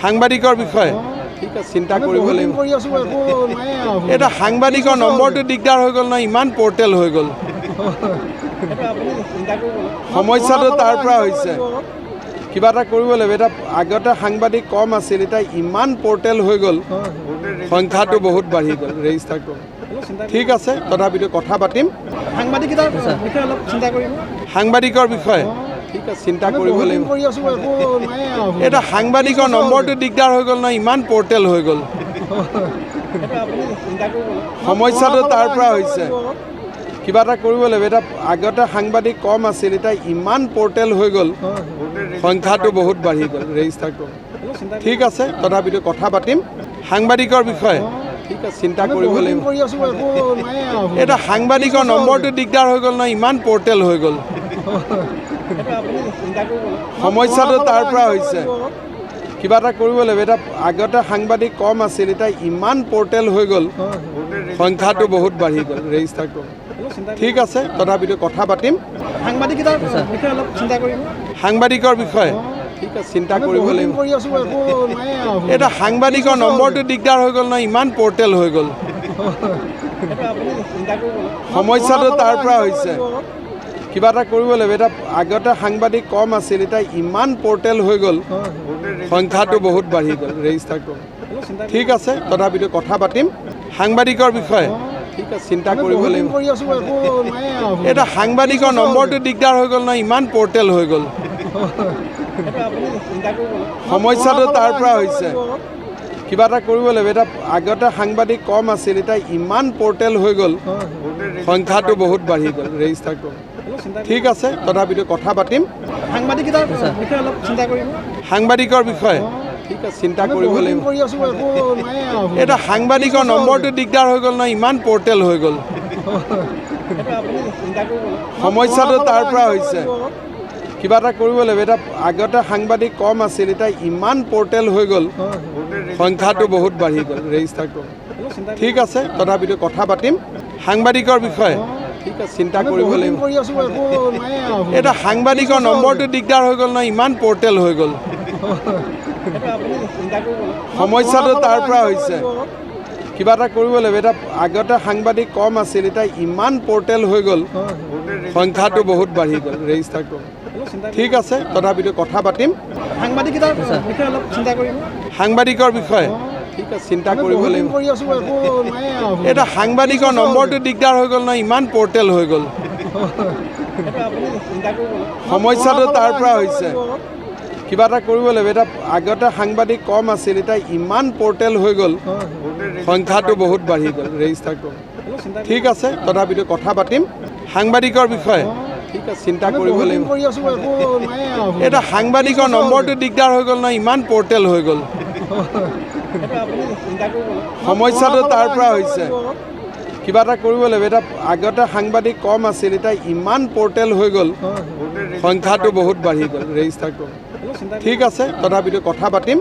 সাংবাদিকৰ বিষয়ে ঠিক আছে চিন্তা কৰিব লাগিব এটা সাংবাদিকৰ নম্বৰটো দিগদাৰ হৈ গ'ল ন ইমান পৰ্টেল হৈ গ'ল সমস্যাটো তাৰ পৰা হৈছে কিবা এটা কৰিব লাগিব এটা আগতে সাংবাদিক কম আছিল এটা ইমান পৰ্টেল হৈ গ'ল সংখ্যাটো বহুত বাঢ়ি গ'ল ৰেজিষ্টাৰ কৰোঁ ঠিক আছে তথাপিতো কথা পাতিম সাংবাদিকৰ বিষয়ে ঠিক আছে চিন্তা কৰিব লাগিব এটা সাংবাদিকৰ নম্বৰটো দিগদাৰ হৈ গ'ল ন ইমান পৰ্টেল হৈ গ'ল সমস্যাটো তাৰ পৰা হৈছে কিবা এটা কৰিব লাগিব এটা আগতে সাংবাদিক কম আছিল এটা ইমান পৰ্টেল হৈ গ'ল সংখ্যাটো বহুত বাঢ়ি গ'ল ৰেজিষ্টাৰ কৰোঁ ঠিক আছে তথাপিতো কথা পাতিম সাংবাদিকৰ বিষয়ে ঠিক আছে চিন্তা কৰিব লাগিব এটা সাংবাদিকৰ নম্বৰটো দিগদাৰ হৈ গ'ল ন ইমান পৰ্টেল হৈ গ'ল সমস্যাটো তাৰ পৰা হৈছে কিবা এটা কৰিব লাগিব এটা আগতে সাংবাদিক কম আছিল এটা ইমান পৰ্টেল হৈ গ'ল সংখ্যাটো বহুত বাঢ়ি গ'ল ৰেজিষ্টাৰ কৰোঁ ঠিক আছে তথাপিতো কথা পাতিম সাংবাদিকৰ বিষয়ে ঠিক আছে চিন্তা কৰিব লাগিব এটা সাংবাদিকৰ নম্বৰটো দিগদাৰ হৈ গ'ল ন ইমান পৰ্টেল হৈ গ'ল সমস্যাটো তাৰ পৰা হৈছে কিবা এটা কৰিব লাগিব এটা আগতে সাংবাদিক কম আছিল এটা ইমান পৰ্টেল হৈ গ'ল সংখ্যাটো বহুত বাঢ়ি গ'ল ৰেজিষ্টাৰ কৰোঁ ঠিক আছে তথাপিতো কথা পাতিম সাংবাদিকৰ বিষয়ে ঠিক আছে চিন্তা কৰিব লাগিব এটা সাংবাদিকৰ নম্বৰটো দিগদাৰ হৈ গ'ল ন ইমান পৰ্টেল হৈ গ'ল সমস্যাটো তাৰ পৰা হৈছে কিবা এটা কৰিব লাগিব এটা আগতে সাংবাদিক কম আছিল এটা ইমান পৰ্টেল হৈ গ'ল সংখ্যাটো বহুত বাঢ়ি গ'ল ৰেজিষ্টাৰ কৰোঁ ঠিক আছে তথাপিতো কথা পাতিম সাংবাদিকৰ বিষয়ে ঠিক আছে চিন্তা কৰিব লাগিব এটা সাংবাদিকৰ নম্বৰটো দিগদাৰ হৈ গ'ল ন ইমান পৰ্টেল হৈ গ'ল সমস্যাটো তাৰ পৰা হৈছে কিবা এটা কৰিব লাগিব এটা আগতে সাংবাদিক কম আছিল এটা ইমান পৰ্টেল হৈ গ'ল সংখ্যাটো বহুত বাঢ়ি গ'ল ৰেজিষ্টাৰ কৰোঁ ঠিক আছে তথাপিতো কথা পাতিম সাংবাদিকৰ বিষয়ে ঠিক আছে চিন্তা কৰিব লাগিব এটা সাংবাদিকৰ নম্বৰটো দিগদাৰ হৈ গ'ল ন ইমান পৰ্টেল হৈ গ'ল সমস্যাটো তাৰ পৰা হৈছে কিবা এটা কৰিব লাগিব এটা আগতে সাংবাদিক কম আছিল এটা ইমান পৰ্টেল হৈ গ'ল সংখ্যাটো বহুত বাঢ়ি গ'ল ৰেজিষ্টাৰ কৰোঁ ঠিক আছে তথাপিতো কথা পাতিম সাংবাদিকৰ বিষয়ে ঠিক আছে চিন্তা কৰিব লাগিব এটা সাংবাদিকৰ নম্বৰটো দিগদাৰ হৈ গ'ল ন ইমান পৰ্টেল হৈ গ'ল সমস্যাটো তাৰ পৰা হৈছে কিবা এটা কৰিব লাগিব এটা আগতে সাংবাদিক কম আছিল এটা ইমান পৰ্টেল হৈ গ'ল সংখ্যাটো বহুত বাঢ়ি গ'ল ৰেজিষ্টাৰ কৰোঁ ঠিক আছে তথাপিতো কথা পাতিম সাংবাদিকৰ বিষয়ে ঠিক আছে চিন্তা কৰিব লাগিব এটা সাংবাদিকৰ নম্বৰটো দিগদাৰ হৈ গ'ল ন ইমান পৰ্টেল হৈ গ'ল সমস্যাটো তাৰ পৰা হৈছে কিবা এটা কৰিব লাগিব এটা আগতে সাংবাদিক কম আছিল এটা ইমান পৰ্টেল হৈ গ'ল সংখ্যাটো বহুত বাঢ়ি গ'ল ৰেজিষ্টাৰ কৰোঁ ঠিক আছে তথাপিতো কথা পাতিম